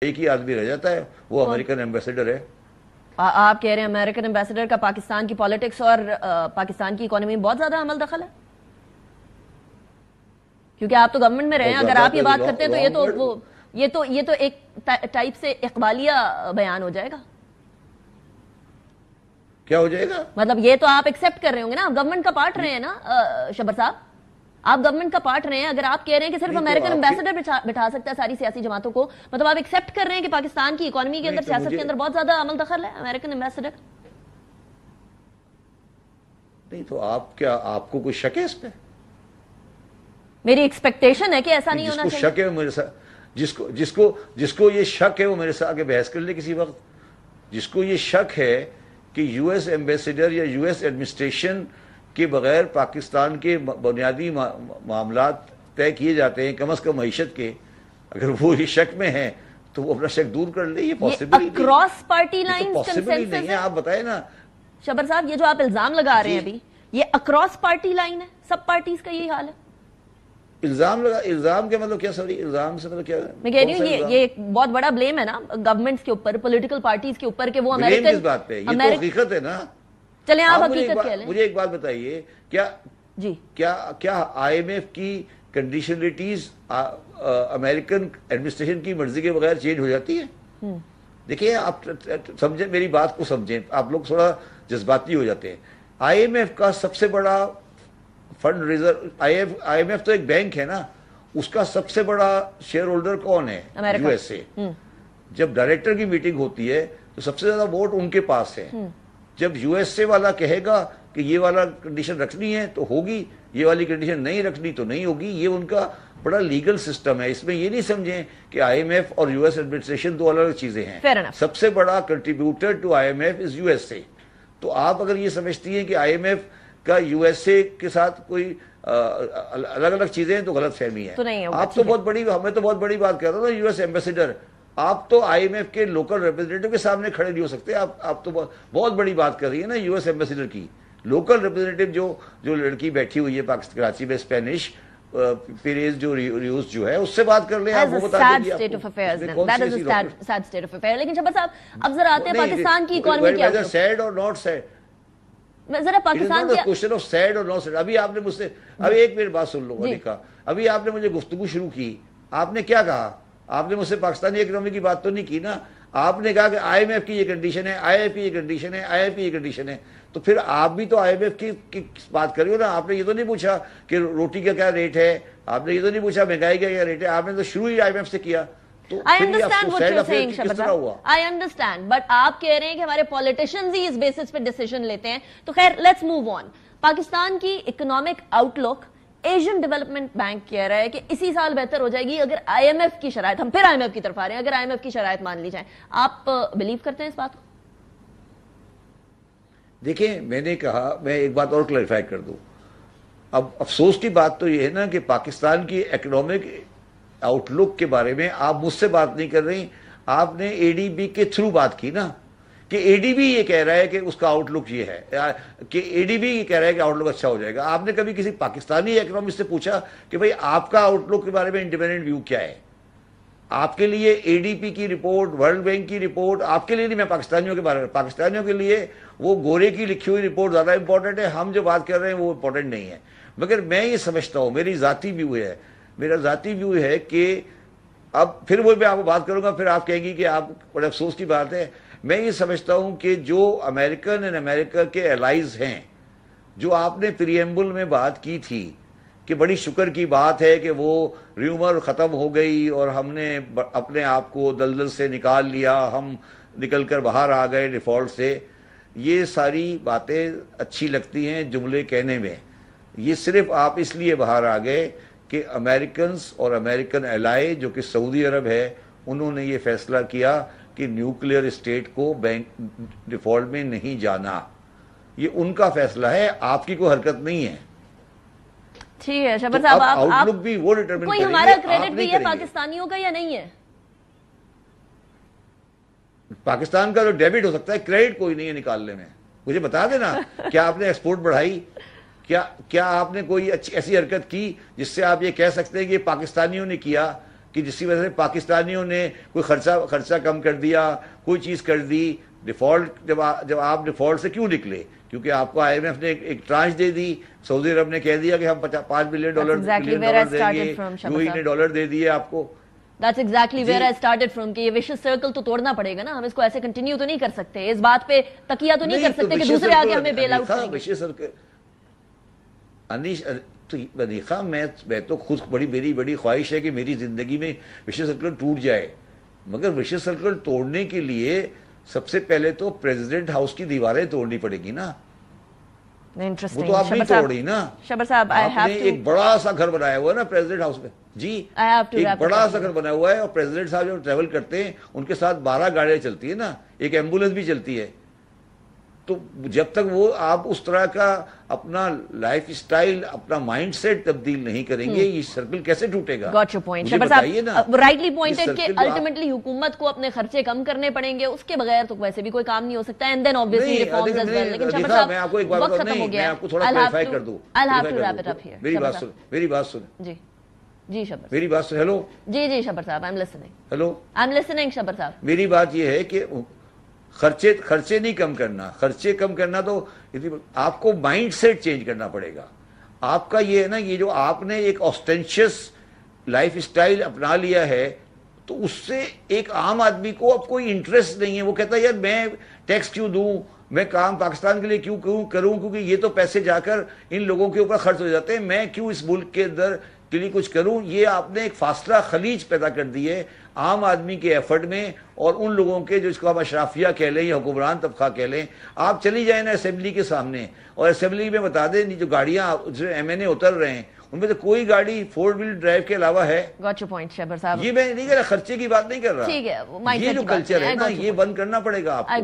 ایک ہی آدمی رہ جاتا ہے، وہ امریکن ایمبیسیڈر ہے۔ آپ کہہ رہے ہیں امریکن ایمبیسیڈر کا پاکستان کی پالیٹکس اور پاکستان کی اکانومی میں بہت زیادہ عمل دخل ہے؟ کیونکہ آپ تو گورنمنٹ میں رہے ہیں، اگر آپ یہ بات کرتے ہیں تو یہ تو ایک ٹائپ سے اقبالیہ بیان ہو جائے گا۔ کیا ہو جائے گا؟ مطلب یہ تو آپ ایکسپٹ کر رہے ہوں گے نا، آپ گورنمنٹ کا پارٹ رہے ہیں نا شبر صاحب، آپ گورنمنٹ کا پارٹ رہے ہیں۔ اگر آپ کہہ رہے ہیں کہ صرف امریکن ایمبیسیڈر بٹھا سکتا ہے ساری سیاسی جماعتوں کو، مطلب آپ ایکسپٹ کر رہے ہیں کہ پاکستان کی اکانومی کے اندر، سیاست کے اندر بہت زیادہ عمل دخل ہے امریکن ایمبیسیڈر؟ نہیں تو آپ کو کوئی شک ہے اس پہ؟ میری ایکسپیکٹیشن ہے کہ ایسا نہیں ہونا چاہیے۔ شک ہے میرے ساتھ، جس کو یہ شک ہے وہ میرے ساتھ آگے بحث کر لے کسی وقت۔ جس کو یہ شک ہے کہ یو ایس ایمبیسیڈر یا یو ایس ایڈمنسٹریشن کے بغیر پاکستان کے بنیادی معاملات طے کیے جاتے ہیں، کم از کم معیشت کے، اگر وہ یہ شک میں ہیں تو وہ اپنا شک دور کر لے۔ یہ پاسبل ہی اکراس پارٹی لائنز کنسنسس نہیں ہے۔ آپ بتائیں نا شبر صاحب، یہ جو آپ الزام لگا رہے ہیں ابھی، یہ اکراس پارٹی لائن ہے، سب پارٹیز کا یہی حال ہے؟ الزام کے مطلب کیا؟ سوری، الزام سے مطلب کیا؟ میں کہہ رہی ہوں یہ ایک بہت بڑا بلیم ہے نا گورنمنٹس کے اوپر، پولیٹیکل پارٹیز کے اوپر، کہ وہ امریکن، کس بات پہ؟ یہ تو حقیقت ہے نا۔ چلیں آپ حقیقت کہہ لیں۔ مجھے ایک بات بتائیے، کیا آئی ایم ایف کی کنڈیشنلٹیز امریکن ایڈمنسٹریشن کی مرضی کے بغیر چینج ہو جاتی ہے؟ دیکھیں، آپ سمجھیں، میری بات کو سمجھیں، آپ لوگ تھوڑا جذباتی ہو جاتے ہیں۔ آئی ایم ایف کا سب سے بڑا fund raiser, I M F تو ایک بینک ہے نا، اس کا سب سے بڑا شیئر ہولڈر کون ہے؟ یو ایس اے۔ جب ڈائریکٹر کی میٹنگ ہوتی ہے تو سب سے زیادہ ووٹ ان کے پاس ہے۔ جب یو ایس اے والا کہے گا کہ یہ والا کنڈیشن رکھنی ہے تو ہوگی، یہ والی کنڈیشن نہیں رکھنی تو نہیں ہوگی۔ یہ ان کا بڑا لیگل سسٹم ہے۔ اس میں یہ نہیں سمجھیں کہ آئی ایم ایف اور یو ایس ایڈمنسٹریشن دو الگ چیزیں ہیں۔ سب سے بڑا contributor to I M F is U S A. تو آپ اگر یہ سمجھتی ہیں کہ آئی ایم ایف کا یو ایس اے کے ساتھ کوئی الگ الگ چیزیں ہیں تو غلط فہمی ہے۔ آپ تو بہت بڑی، میں تو بہت بڑی بات کر رہا ہوں نا، یو ایس ایمبیسیڈر، آپ تو آئی ایم ایف کے لوکل ریپرزینٹیٹو کے سامنے کھڑے نہیں ہو سکتے۔ آپ تو بہت بڑی بات کر رہی ہیں نا یو ایس ایمبیسیڈر کی۔ لوکل ریپرزینٹیٹو جو لڑکی بیٹھی ہوئی ہے کراچی میں، اسپینش پیریز جو ریوز جو ہے، اس سے بات کر لیں، آپ وہ بتا دیں گے۔ لیکن شبر صاحب، اب ذرا آتے ہیں پاکستان کی اکانومی کی ویدر سیڈ اور ناٹ سیڈ، ذرا پاکستان کی کوشچن آف سیڈ اور ناٹ سیڈ۔ ابھی آپ نے مجھ سے، ابھی ایک منٹ بات سن لو ملکہ، ابھی آپ نے مجھے گفتگو شروع کی، آپ نے کیا کہا؟ آپ نے مجھ سے پاکستانی اکنامی کی بات تو نہیں کی نا، آپ نے کہا کہ آئی ایم ایف کی یہ کنڈیشن ہے، آئی ایف کی یہ کنڈیشن ہے، آئی ایف کی یہ کنڈیشن ہے۔ تو پھر آپ بھی تو آئی ایم ایف کی بات کر رہے ہو نا۔ آپ نے یہ تو نہیں پوچھا کہ روٹی کا کیا ریٹ ہے، آپ نے یہ تو نہیں پوچھا مہنگائی کا کیا ریٹ ہے، آپ نے تو شروع ہی آئی ایم ایف سے کیا۔ I understand what you're saying شبر صاحب، I understand، but آپ کہہ رہے ہیں کہ ہمارے پولیٹیشنز ہی اس بیسس پہ ڈیسیژن لیتے ہیں۔ تو خیر، لیٹس موو آن۔ پاکستان کی اکنامک آؤٹ لک، ایشین ڈیولپمنٹ بینک کہہ رہا ہے کہ اسی سال بہتر ہو جائے گی اگر آئی ایم ایف کی شرائط، ہم پھر آئی ایم ایف کی طرف آ رہے ہیں، اگر آئی ایم ایف کی شرائط مان لی جائیں۔ آپ بلیو کرتے ہیں اس بات کو؟ دیکھیں، میں نے کہا، میں ایک بات اور کلیریفائی کر دوں۔ اب افسوس کی بات تو یہ ہے نا کہ پاکستان کی اکنامک آؤٹ لک کے بارے میں آپ مجھ سے بات نہیں کر رہی، آپ نے اے ڈی بی کے تھرو بات کی نا، کہ اے ڈی بی یہ کہہ رہا ہے کہ اس کا آؤٹ لک یہ ہے، کہ اے ڈی بی یہ کہہ رہا ہے کہ آؤٹ لک اچھا ہو جائے گا۔ آپ نے کبھی کسی پاکستانی اکنامسٹ سے پوچھا کہ بھئی آپ کا آؤٹ لک کے بارے میں انڈیپینڈنٹ ویو کیا ہے؟ آپ کے لیے اے ڈی پی کی رپورٹ، ورلڈ بینک کی رپورٹ، آپ کے لیے نہیں، میں پاکستانیوں کے بارے میں، پاکستانیوں کے لیے وہ گورے کی لکھی ہوئی رپورٹ زیادہ امپورٹنٹ ہے، ہم جو بات کر رہے ہیں وہ امپورٹنٹ نہیں ہے۔ مگر میں یہ سمجھتا ہوں، میری ذاتی ویو ہے کہ اب پھر وہ میں آپ کو بات کروں گا، پھر آپ کہیں گی کہ آپ بڑے افسوس کی بات ہے۔ میں یہ سمجھتا ہوں کہ جو امریکن اینڈ امریکہ کے الائز ہیں، جو آپ نے پریمبل میں بات کی تھی کہ بڑی شکر کی بات ہے کہ وہ ریومر ختم ہو گئی اور ہم نے اپنے آپ کو دلدل سے نکال لیا، ہم نکل کر باہر آ گئے ڈیفالٹ سے، یہ ساری باتیں اچھی لگتی ہیں جملے کہنے میں۔ یہ صرف آپ اس لیے باہر آ گئے کہ امریکنز اور امریکن الائے جو کہ سعودی عرب ہے، انہوں نے یہ فیصلہ کیا کہ نیوکلیئر اسٹیٹ کو بینک ڈیفالٹ میں نہیں جانا۔ یہ ان کا فیصلہ ہے، آپ کی کوئی حرکت نہیں ہے۔ ٹھیک ہے شبر صاحب، آؤٹ لک بھی وہ ڈیٹرمن کوئی ہمارا کریڈٹ بھی ہے پاکستانیوں کا یا نہیں ہے؟ پاکستان کا تو ڈیبٹ ہو سکتا ہے، کریڈٹ کوئی نہیں ہے نکالنے میں۔ مجھے بتا دینا، کیا آپ نے ایکسپورٹ بڑھائی؟ کیا آپ نے کوئی ایسی حرکت کی جس سے آپ یہ کہہ سکتے ہیں کہ پاکستانیوں نے کیا کہ جس کی وجہ سے پاکستانیوں نے کوئی خرچہ کم کر دیا, کوئی چیز کر دی. ڈیفالٹ جب آپ ڈیفالٹ سے کیوں نکلے؟ کیونکہ آپ کو آئی ایم ایف نے ایک ٹرانچ دے دی, سعودی عرب نے کہہ دیا کہ ہم $5 بلین دیں گے, یوئی نے ڈالر دے دیے آپ کو. That's exactly where I started from, کہ یہ وشیس سرکل تو توڑنا پڑے گا نا, ہم اس کو ایسے کنٹینیو تو نہیں کر سکتے, اس بات پہ تکیہ تو نہیں کر سکتے کہ دوسرے آگے ہمیں بیل آؤٹ کریں گے. وشیس سرکل انیخا, میں تو خود میری بڑی خواہش ہے کہ میری زندگی میں وشیس سرکل ٹوٹ جائے, مگر وشیس سرکل توڑنے کے لیے سب سے پہلے تو پریزیڈنٹ ہاؤس کی دیواریں توڑنی پڑے گی نا. وہ تو آپ نہیں توڑ رہی نا. شبر صاحب, آپ نے ایک بڑا سا گھر بنایا ہوا ہے نا پریزیڈنٹ ہاؤس میں, جی ایک بڑا سا گھر بنا ہوا ہے, اور پریزیڈنٹ صاحب جب ٹریول کرتے ہیں ان کے ساتھ 12 گاڑیاں چلتی ہیں نا, ایک ایمبولینس بھی چلتی ہے. تو جب تک وہ آپ اس طرح کا اپنا لائف اسٹائل, اپنا مائنڈ سیٹ تبدیل نہیں کریں گے, یہ سرکل کیسے ٹوٹے گا؟ گاٹ یور پوائنٹ شبر صاحب, رائٹلی پوائنٹڈ کہ الٹیمیٹلی حکومت کو اپنے خرچے کم کرنے پڑیں گے, اس کے بغیر تو ویسے بھی کوئی کام نہیں ہو سکتا. And then obviously reforms as well. لیکن شبر صاحب, میں آپ کو ایک بات ختم ہو گیا, میں آپ کو تھوڑا کلیریفائی کر دوں. I'll have to wrap it up here. میری بات سن. جی جی شبر, میری بات سن. ہیلو, جی شبر صاحب, I'm listening. Hello, I'm listening شبر صاحب. میری بات یہ ہے کہ خرچے نہیں کم کرنا, خرچے کم کرنا تو آپ کو مائنڈ سیٹ چینج کرنا پڑے گا. آپ کا یہ ہے نا, یہ جو آپ نے ایک آسٹینشیس لائف اسٹائل اپنا لیا ہے, تو اس سے ایک عام آدمی کو اب کوئی انٹرسٹ نہیں ہے. وہ کہتا ہے یار میں ٹیکس کیوں دوں, میں کام پاکستان کے لیے کیوں کروں, کیونکہ یہ تو پیسے جا کر ان لوگوں کے اوپر خرچ ہو جاتے ہیں, میں کیوں اس ملک کے اندر کے لیے کچھ کروں. یہ آپ نے ایک فاصلہ خلیج پیدا کر دی ہے عام آدمی کے ایفرٹ میں, اور ان لوگوں کے جو اس کو ہم اشرافیہ کہہ لیں یا حکمران طبقہ کہہ لیں. آپ چلی جائیں نا اسمبلی کے سامنے, اور اسمبلی میں بتا دیں جو گاڑیاں جو ایم این اے اتر رہے ہیں ان میں تو کوئی گاڑی 4 ویل ڈرائیو کے علاوہ ہے. گاٹ یور پوائنٹ شبر صاحب. یہ میں نہیں کہہ رہا, خرچے کی بات نہیں کر رہا, ٹھیک ہے, یہ جو کلچر ہے نا یہ بند کرنا پڑے گا آپ کو.